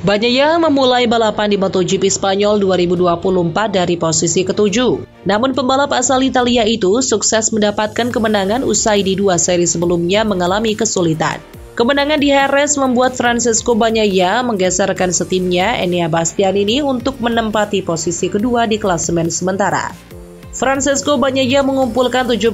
Bagnaia memulai balapan di MotoGP Spanyol 2024 dari posisi ke-7. Namun pembalap asal Italia itu sukses mendapatkan kemenangan usai di 2 seri sebelumnya mengalami kesulitan. Kemenangan di Jerez membuat Francesco Bagnaia menggeserkan setimnya Enea Bastianini untuk menempati posisi kedua di klasemen sementara. Francesco Bagnaia mengumpulkan 75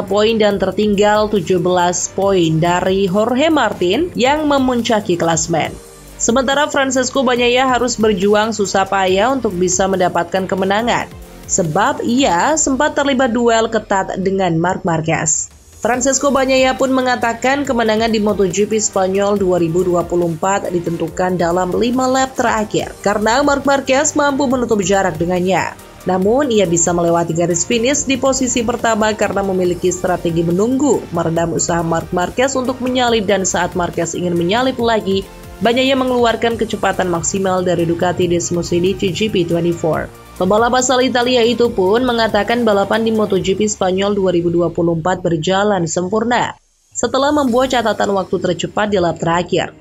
poin dan tertinggal 17 poin dari Jorge Martin yang memuncaki klasemen. Sementara Francesco Bagnaia harus berjuang susah payah untuk bisa mendapatkan kemenangan, sebab ia sempat terlibat duel ketat dengan Marc Marquez. Francesco Bagnaia pun mengatakan kemenangan di MotoGP Spanyol 2024 ditentukan dalam 5 lap terakhir, karena Marc Marquez mampu menutup jarak dengannya. Namun, ia bisa melewati garis finish di posisi pertama karena memiliki strategi menunggu, meredam usaha Marc Marquez untuk menyalip, dan saat Marquez ingin menyalip lagi, Bagnaia mengeluarkan kecepatan maksimal dari Ducati Desmosedici GP24. Pembalap asal Italia itu pun mengatakan balapan di MotoGP Spanyol 2024 berjalan sempurna setelah membuat catatan waktu tercepat di lap terakhir.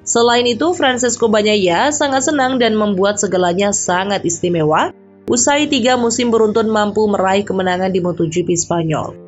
Selain itu, Francesco Bagnaia sangat senang dan membuat segalanya sangat istimewa usai 3 musim beruntun mampu meraih kemenangan di MotoGP Spanyol.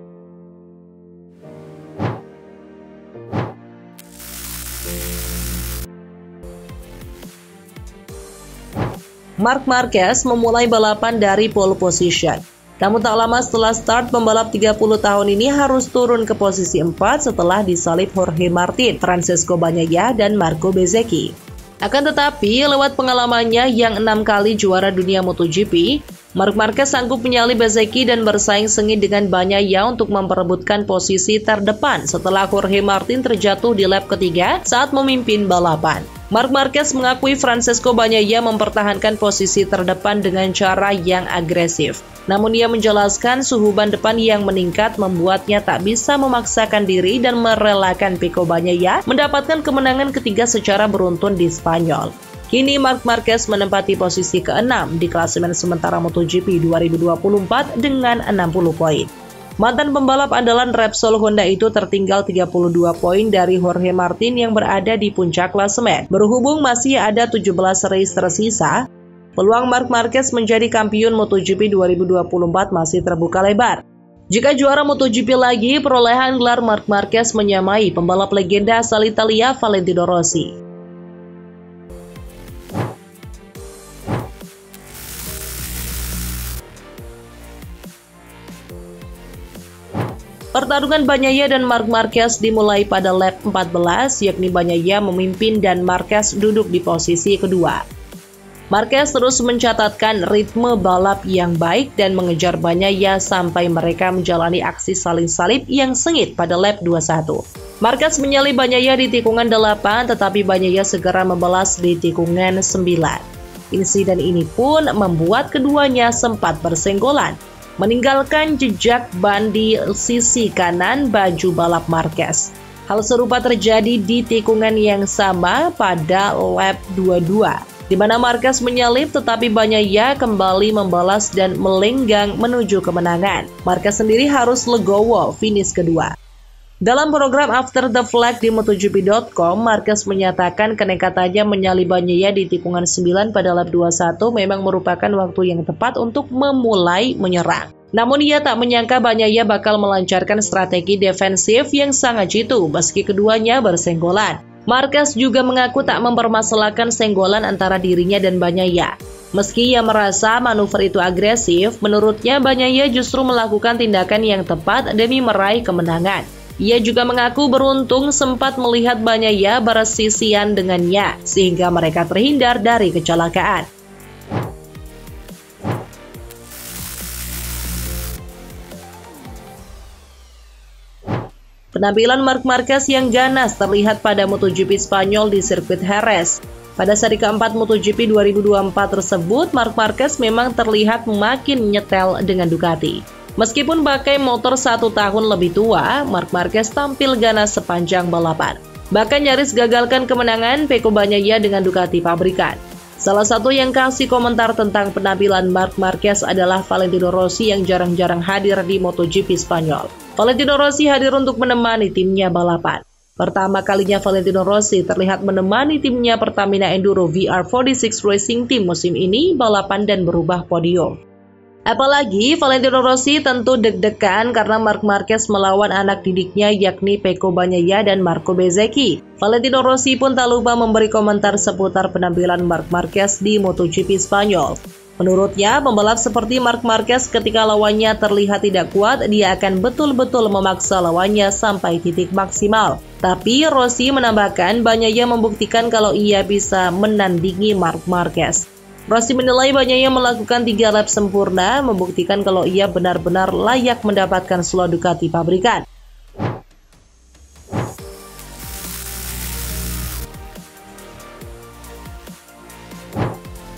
Marc Marquez memulai balapan dari pole position. Namun tak lama setelah start, pembalap 30 tahun ini harus turun ke posisi 4 setelah disalip Jorge Martin, Francesco Bagnaia, dan Marco Bezzecchi. Akan tetapi, lewat pengalamannya yang 6 kali juara dunia MotoGP, Marc Marquez sanggup menyalip Bezzecchi dan bersaing sengit dengan Bagnaia untuk memperebutkan posisi terdepan setelah Jorge Martin terjatuh di lap ketiga saat memimpin balapan. Marc Marquez mengakui Francesco Bagnaia mempertahankan posisi terdepan dengan cara yang agresif. Namun ia menjelaskan suhu ban depan yang meningkat membuatnya tak bisa memaksakan diri dan merelakan Pecco Bagnaia mendapatkan kemenangan ketiga secara beruntun di Spanyol. Kini Marc Marquez menempati posisi ke-6 di klasemen sementara MotoGP 2024 dengan 60 poin. Mantan pembalap andalan Repsol Honda itu tertinggal 32 poin dari Jorge Martin yang berada di puncak klasemen. Berhubung masih ada 17 race tersisa, peluang Marc Marquez menjadi kampiun MotoGP 2024 masih terbuka lebar. Jika juara MotoGP lagi, perolehan gelar Marc Marquez menyamai pembalap legenda asal Italia Valentino Rossi. Pertarungan Bagnaia dan Marc Marquez dimulai pada lap 14, yakni Bagnaia memimpin dan Marquez duduk di posisi kedua. Marquez terus mencatatkan ritme balap yang baik dan mengejar Bagnaia sampai mereka menjalani aksi saling salip yang sengit pada lap 21. Marquez menyalip Bagnaia di tikungan 8, tetapi Bagnaia segera membalas di tikungan 9. Insiden ini pun membuat keduanya sempat bersenggolan, meninggalkan jejak ban di sisi kanan baju balap Marquez. Hal serupa terjadi di tikungan yang sama pada lap 22, di mana Marquez menyalip tetapi Bagnaia kembali membalas dan melenggang menuju kemenangan. Marquez sendiri harus legowo finish kedua. Dalam program After the Flag di MotoGP.com, Marquez menyatakan kenekatannya menyalip Bagnaia di tikungan 9 pada lap 21 memang merupakan waktu yang tepat untuk memulai menyerang. Namun ia tak menyangka Bagnaia bakal melancarkan strategi defensif yang sangat jitu meski keduanya bersenggolan. Marquez juga mengaku tak mempermasalahkan senggolan antara dirinya dan Bagnaia. Meski ia merasa manuver itu agresif, menurutnya Bagnaia justru melakukan tindakan yang tepat demi meraih kemenangan. Ia juga mengaku beruntung sempat melihat Bagnaia bersisian dengannya, sehingga mereka terhindar dari kecelakaan. Penampilan Marc Marquez yang ganas terlihat pada MotoGP Spanyol di sirkuit Jerez. Pada seri keempat MotoGP 2024 tersebut, Marc Marquez memang terlihat makin nyetel dengan Ducati. Meskipun pakai motor 1 tahun lebih tua, Marc Marquez tampil ganas sepanjang balapan. Bahkan nyaris gagalkan kemenangan Pecco Bagnaia dengan Ducati pabrikan. Salah satu yang kasih komentar tentang penampilan Marc Marquez adalah Valentino Rossi yang jarang-jarang hadir di MotoGP Spanyol. Valentino Rossi hadir untuk menemani timnya balapan. Pertama kalinya Valentino Rossi terlihat menemani timnya Pertamina Enduro VR46 Racing Team musim ini balapan dan berubah podium. Apalagi Valentino Rossi tentu deg-degan karena Marc Marquez melawan anak didiknya yakni Pecco Bagnaia dan Marco Bezzecchi. Valentino Rossi pun tak lupa memberi komentar seputar penampilan Marc Marquez di MotoGP Spanyol. Menurutnya, pembalap seperti Marc Marquez ketika lawannya terlihat tidak kuat, dia akan betul-betul memaksa lawannya sampai titik maksimal. Tapi Rossi menambahkan Bagnaia membuktikan kalau ia bisa menandingi Marc Marquez. Rossi menilai Bagnaia melakukan 3 lap sempurna, membuktikan kalau ia benar-benar layak mendapatkan slot Ducati pabrikan.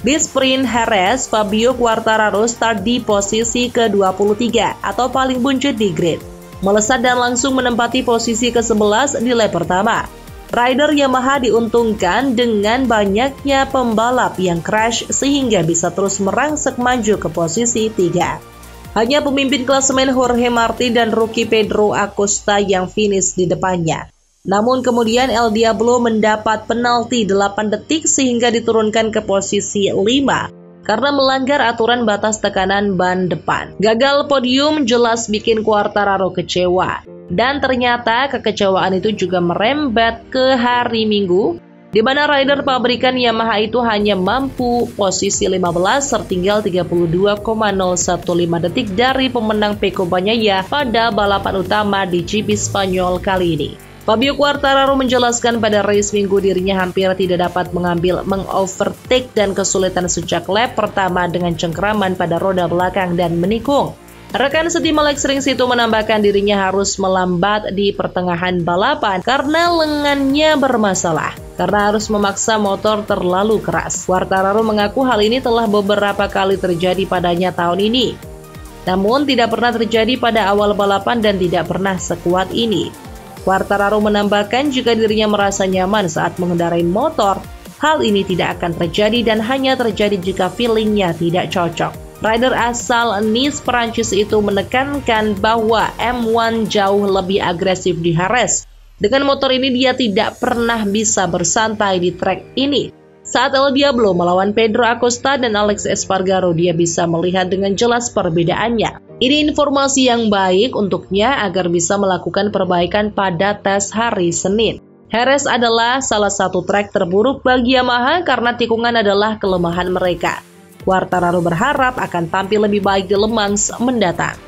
Di sprint Jerez, Fabio Quartararo start di posisi ke-23 atau paling buncit di grid. Melesat dan langsung menempati posisi ke-11 di lap pertama. Rider Yamaha diuntungkan dengan banyaknya pembalap yang crash sehingga bisa terus merangsek maju ke posisi 3. Hanya pemimpin klasemen Jorge Martin dan rookie Pedro Acosta yang finish di depannya. Namun kemudian El Diablo mendapat penalti 8 detik sehingga diturunkan ke posisi 5 karena melanggar aturan batas tekanan ban depan. Gagal podium jelas bikin Quartararo kecewa. Dan ternyata kekecewaan itu juga merembet ke hari Minggu, di mana rider pabrikan Yamaha itu hanya mampu posisi 15 tertinggal 32,015 detik dari pemenang Pecco Bagnaia pada balapan utama di GP Spanyol kali ini. Fabio Quartararo menjelaskan pada race Minggu dirinya hampir tidak dapat mengovertake dan kesulitan sejak lap pertama dengan cengkeraman pada roda belakang dan menikung. Rekan setim Alex Rins itu menambahkan dirinya harus melambat di pertengahan balapan karena lengannya bermasalah, karena harus memaksa motor terlalu keras. Quartararo mengaku hal ini telah beberapa kali terjadi padanya tahun ini, namun tidak pernah terjadi pada awal balapan dan tidak pernah sekuat ini. Quartararo menambahkan jika dirinya merasa nyaman saat mengendarai motor, hal ini tidak akan terjadi dan hanya terjadi jika feelingnya tidak cocok. Rider asal Nice, Prancis itu menekankan bahwa M1 jauh lebih agresif di Jerez. Dengan motor ini dia tidak pernah bisa bersantai di trek ini. Saat El Diablo melawan Pedro Acosta dan Alex Espargaro, dia bisa melihat dengan jelas perbedaannya. Ini informasi yang baik untuknya agar bisa melakukan perbaikan pada tes hari Senin. Jerez adalah salah satu trek terburuk bagi Yamaha karena tikungan adalah kelemahan mereka. Quartararo berharap akan tampil lebih baik di Le Mans mendatang.